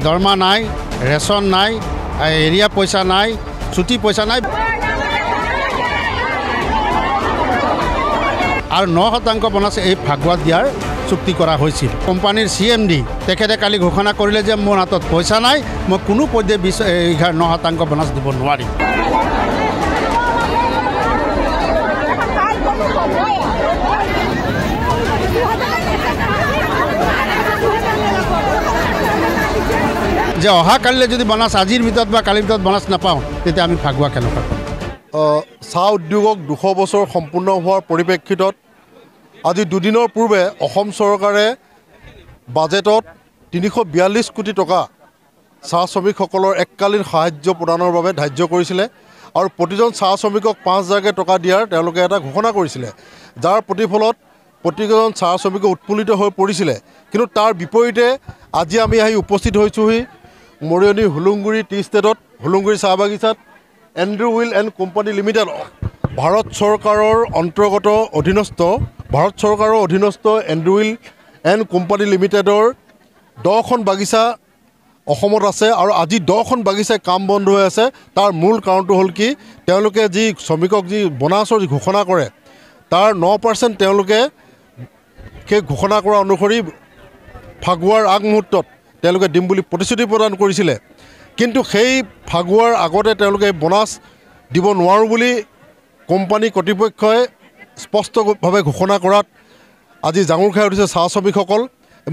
দৰমহা নাই, ৰেচন নাই, এৰিয়া পইচা নাই, ছুটি পইচা নাই আৰু 9% বোনাছ এই ফাগুৱাত দিয়াৰ চুক্তি কৰা হৈছিল। কোম্পানীৰ CMD তেখেতে কালি ঘোষণা কৰিলে যে মোৰ হাতত পইচা নাই, মই কোনো পধ্যে 9% বোনাছ দিব নোৱাৰিম। যে অহাকালিলৈ যদি বোনাছ আজিৰ ভিতৰত বা কালিৰ ভিতৰত বোনাছ নাপাওঁ তেতিয়া আমি ফাগুৱা কেনেকুৱা কৰিম। চাহ উদ্যোগক 200 বছৰ সম্পূৰ্ণ হোৱাৰ পৰিপ্ৰেক্ষিতত আজি দুদিনৰ পূৰ্বে অসম চৰকাৰে বাজেটত 342 কোটি টকা চাহ শ্ৰমিকসকলৰ এককালীন সাহায্য প্ৰদানৰ বাবে ধাৰ্য কৰিছিলে আৰু প্ৰতিজন চাহ শ্ৰমিকক 5,000কৈ টকা দিয়াৰ তেওঁলোকে এটা ঘোষণা কৰিছিলে, যাৰ প্ৰতিফলত প্ৰতিজন চাহ শ্ৰমিক উৎফুল্লিত হৈ পৰিছিলে। কিন্তু তাৰ বিপৰীতে আজি আমি আহি উপস্থিত হৈছোঁহি মৰিয়নি হুলুংগুৰি টি ষ্টেটত, হুলুংগুৰি চাহ বাগিচাত Andrew will and company limited Bharat চৰকাৰৰ অন্তৰ্গত অধীনস্থ এণ্ড্ৰু উইল এণ্ড কোম্পানী লিমিটেডৰ 10খন বাগিচা অসমত আছে আৰু আজি 10খন বাগিচাই কাম বন্ধ হৈ আছে। তাৰ মূল কাৰণটো হ'ল কি, তেওঁলোকে যি শ্ৰমিকক যি বোনাছৰ ঘোষণা কৰে তাৰ 9% তেওঁলোকে সেই ঘোষণা কৰা অনুসৰি ফাগুৱাৰ আগমুহূৰ্তত তেওঁলোকে দিম বুলি প্ৰতিশ্ৰুতি প্ৰদান কৰিছিলে। কিন্তু সেই ফাগুৱাৰ আগতে তেওঁলোকে বোনাছ দিব নোৱাৰোঁ বুলি কোম্পানী কৰ্তৃপক্ষই স্পষ্টভাৱে ঘোষণা কৰাত আজি জাঙুৰ খাই উঠিছে চাহ শ্ৰমিকসকল।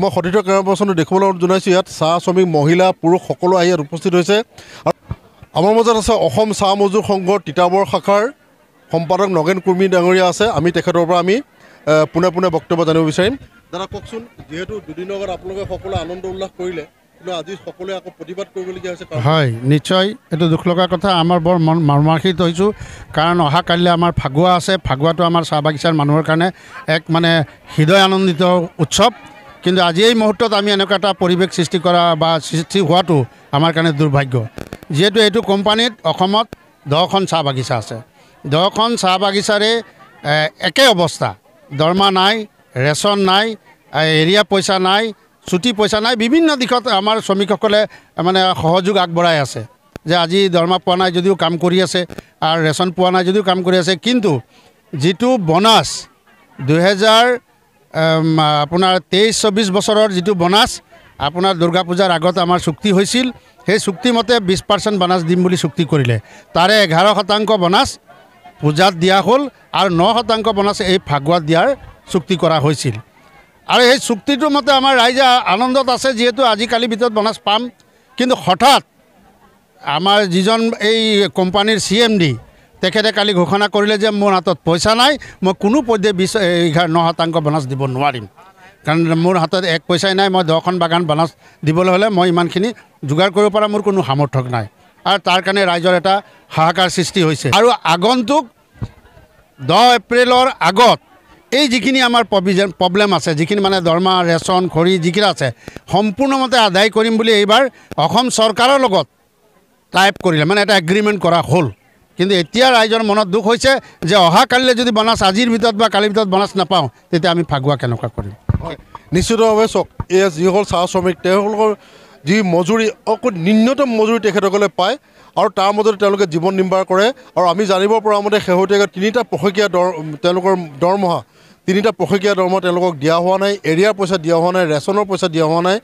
মই সতীৰ্থ কেমেৰাপাৰ্চনটো দেখিবলৈ জনাইছোঁ, ইয়াত চাহ শ্ৰমিক, মহিলা, পুৰুষ সকলো আহি ইয়াত উপস্থিত হৈছে। আৰু আমাৰ মাজত আছে অসম চাহ মজদুৰ সংঘৰ তিতাবৰ শাখাৰ সম্পাদক নগেন কুৰ্মী ডাঙৰীয়া আছে। আমি তেখেতৰ পৰা পোনে পোনে বক্তব্য জানিব বিচাৰিম। দাদা কওকচোন, যিহেতু দুদিনৰ আগত আপোনালোকে সকলোৱে আনন্দ উল্লাস কৰিলে, কিন্তু আজি সকলোৱে আকৌ প্ৰতিবাদ কৰিবলগীয়া হৈছে। হয়, নিশ্চয় এইটো দুখ লগা কথা। আমাৰ বৰ মৰ্মাহত হৈছোঁ, কাৰণ অহাকালিলৈ আমাৰ ফাগুৱা আছে। ফাগুৱাটো আমাৰ চাহ বাগিচাৰ মানুহৰ কাৰণে এক হৃদয় আনন্দিত উৎসৱ। কিন্তু আজি এই মুহূৰ্তত আমি এনেকুৱা এটা পৰিৱেশ সৃষ্টি কৰা বা সৃষ্টি হোৱাটো আমাৰ কাৰণে দুৰ্ভাগ্য। যিহেতু এইটো কোম্পানীত অসমত 10খন চাহ বাগিচা আছে, 10খন চাহ বাগিচাৰে একে অৱস্থা, দৰমহা নাই, ৰেচন নাই, এৰিয়া পইচা নাই, ছুটি পইচা নাই। বিভিন্ন দিশত আমাৰ শ্ৰমিকসকলে সহযোগ আগবঢ়াই আছে যে আজি দৰমহা পোৱা নাই যদিও কাম কৰি আছে আৰু ৰেচন পোৱা নাই যদিও কাম কৰি আছে। কিন্তু যিটো বোনাছ 2023-24 বছৰৰ যিটো বোনাছ আপোনাৰ দুৰ্গা পূজাৰ আগত আমাৰ চুক্তি হৈছিল, সেই চুক্তিমতে 20% বোনাছ দিম বুলি চুক্তি কৰিলে। তাৰে 11% বোনাছ পূজাত দিয়া হ'ল আৰু 9% বোনাছ এই ফাগুৱাত দিয়াৰ চুক্তি কৰা হৈছিল। আৰু এই চুক্তিটোৰ মতে আমাৰ ৰাইজে আনন্দত আছে, যিহেতু আজিকালিৰ ভিতৰত বোনাছ পাম। কিন্তু হঠাৎ আমাৰ যিজন এই কোম্পানীৰ CMD তেখেতে কালি ঘোষণা কৰিলে যে মোৰ হাতত পইচা নাই, মই কোনো পধ্যে 9% বোনাছ দিব নোৱাৰিম, কাৰণ মোৰ হাতত এক পইচাই নাই। মই 10খন বাগান বোনাছ দিবলৈ হ'লে মই ইমানখিনি যোগাৰ কৰিব পৰা মোৰ কোনো সামৰ্থ্য নাই। আৰু তাৰ কাৰণে ৰাইজৰ এটা হাহাকাৰ সৃষ্টি হৈছে। আৰু আগন্তুক 10 এপ্ৰিলৰ আগত এই যিখিনি আমাৰ প্ৰব্লেম আছে, যিখিনি দৰমহা, ৰেচন, খৰি যিখিনি আছে, সম্পূৰ্ণমতে আদায় কৰিম বুলি এইবাৰ অসম চৰকাৰৰ লগত টাইপ কৰিলে, এটা এগ্ৰিমেণ্ট কৰা হ'ল। কিন্তু এতিয়া ৰাইজৰ মনত দুখ হৈছে যে অহাকালিলৈ যদি বোনাছ আজিৰ ভিতৰত বা কালিৰ ভিতৰত বোনাছ নাপাওঁ তেতিয়া আমি ফাগুৱা কেনেকুৱা কৰিম। নিশ্চিতভাৱে চাওক, এই যিসকল চাহ শ্ৰমিক তেওঁলোকৰ যি মজুৰি, ন্যূনতম মজুৰি তেখেতসকলে পায় আৰু তাৰ মাজতে তেওঁলোকে জীৱন নিৰ্বাহ কৰে। আৰু আমি জানিব পৰা মতে শেহতীয়াকৈ 3টা পষেকীয়া তেওঁলোকৰ দৰমহা, 3টা পষেকীয়া দৰমহা তেওঁলোকক দিয়া হোৱা নাই, এৰিয়াৰ পইচা দিয়া হোৱা নাই, ৰেচনৰ পইচা দিয়া হোৱা নাই।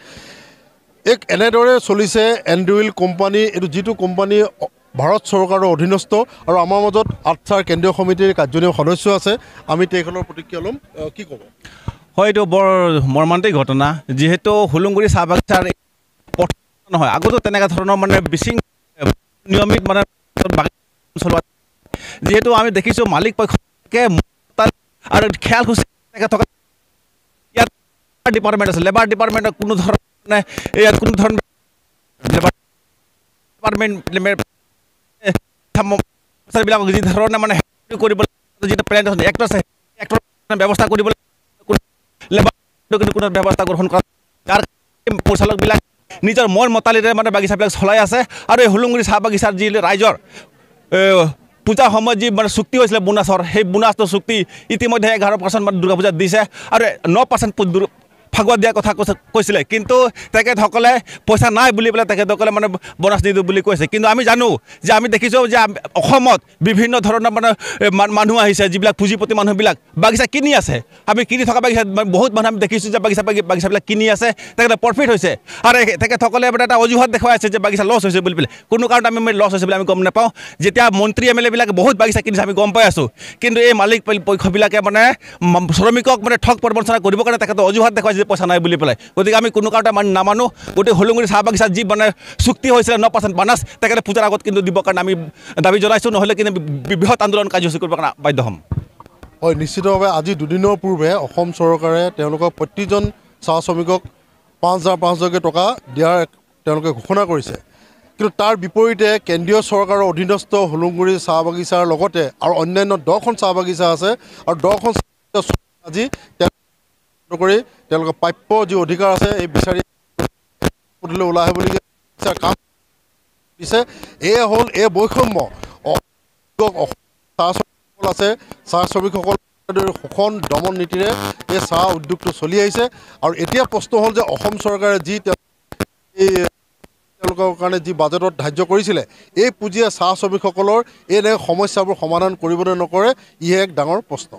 এনেদৰে চলিছে এণ্ড্ৰু উইল কোম্পানী, এইটো যিটো কোম্পানী ভাৰত চৰকাৰৰ অধীনস্থ। আৰু আমাৰ মাজত আটছাৰ কেন্দ্ৰীয় সমিতিৰ কাৰ্যনিৰ্বাহী সদস্য আছে, আমি তেখেতৰ প্ৰতিক্ৰিয়া ল'ম। কি ক'ব? হয়, এইটো বৰ মৰ্মান্তিক ঘটনা। যিহেতু হুলুংগুৰি চাহ বাগিচাৰ নহয়, আগতো তেনেকুৱা ধৰণৰ বিশৃং নিয়মিত চলোৱা, যিহেতু আমি দেখিছোঁ মালিক পক্ষকে আৰু খেয়াল খুচি থকা ইয়াত ডিপাৰ্টমেণ্ট আছে। লেবাৰ ডিপাৰ্টমেণ্টৰ কোনো ধৰণে ইয়াত কোনো ধৰণৰ লেবাৰ ডিপাৰ্টমেণ্টবিলাকক যি ধৰণে কৰিবলৈ যিটো প্লেন এক্ট আছে, এক্টৰ ব্যৱস্থা কৰিবলৈ লেবাৰ কোনো ব্যৱস্থা গ্ৰহণ কৰা, যাৰ পৰিচালকবিলাক নিজৰ মন মতালিৰে বাগিচাবিলাক চলাই আছে। আৰু এই হুলুংগুৰি চাহ বাগিচাৰ যি ৰাইজৰ পূজাৰ সময়ত যি চুক্তি হৈছিলে বোনাছৰ, সেই বোনাছৰ চুক্তি ইতিমধ্যে 11% দুৰ্গা পূজাত দিছে আৰু 9% ফাগুৱা দিয়াৰ কথা কৈছিলে কিন্তু তেখেতসকলে পইচা নাই বুলি পেলাই তেখেতসকলে মানে বনাছ নিদিওঁ বুলি কৈছে কিন্তু আমি জানো যে আমি দেখিছোঁ যে অসমত বিভিন্ন ধৰণৰ মানে মানুহ আহিছে যিবিলাক পুঁজিপতি মানুহবিলাক বাগিচা কিনি আছে আমি কিনি থকা বাগিচা বহুত মানুহ আমি দেখিছোঁ যে বাগিচাবিলাক কিনি আছে তেখেতে প্ৰফিট হৈছে আৰু তেখেতসকলে মানে এটা অজুহাত দেখুৱাই আছে যে বাগিচা লছ হৈছে বুলি পেলাই কোনো কাৰণত আমি লছ হৈছে বুলি আমি গম নাপাওঁ যেতিয়া মন্ত্ৰী MLA বিলাকে বহুত বাগিচা কিনিছে আমি গম পাই আছোঁ কিন্তু এই মালিক পক্ষবিলাকে মানে শ্ৰমিকক মানে ঠগ প্ৰবঞ্চনা কৰিবৰ কাৰণে তেখেতে অজুহাত দেখুৱাইছে যে পইচা নাই বুলি পেলাই গতিকে আমি কোনো কাৰণতে নামানো গোটেই হোলোংগুৰি চাহ বাগিচাত যি মানে চুক্তি হৈছিলে 9% বানাছ তেখেতে পূজাৰ আগত কিন্তু দিবৰ কাৰণে আমি দাবী জনাইছোঁ নহ'লে কিন্তু বৃহৎ আন্দোলন কাৰ্যসূচী কৰিবৰ কাৰণে বাধ্য হ'ম হয় নিশ্চিতভাৱে আজি দুদিনৰ পূৰ্বে অসম চৰকাৰে তেওঁলোকক প্ৰতিজন চাহ শ্ৰমিকক 5,000 টকা দিয়াৰ তেওঁলোকে ঘোষণা কৰিছে কিন্তু তাৰ বিপৰীতে কেন্দ্ৰীয় চৰকাৰৰ অধীনস্থ হোলোংগুৰি চাহ বাগিচাৰ লগতে আৰু অন্যান্য 10খন চাহ বাগিচা আছে আৰু 10খন আজি কৰি তেওঁলোকৰ প্ৰাপ্য যি অধিকাৰ আছে এই বিচাৰি ওলাই আহিবলগীয়া কাম দিছে এয়া হ'ল এই বৈষম্য চাহ শ্ৰমিকসকল আছে চাহ শ্ৰমিকসকল শোষণ দমন নীতিৰে এই চাহ উদ্যোগটো চলি আহিছে আৰু এতিয়া প্ৰশ্ন হ'ল যে অসম চৰকাৰে যি তেওঁলোকৰ কাৰণে যি বাজেটত ধাৰ্য কৰিছিলে এই পুঁজিয়ে চাহ শ্ৰমিকসকলৰ এনে সমস্যাবোৰ সমাধান কৰিব নে নকৰে ই এক ডাঙৰ প্ৰশ্ন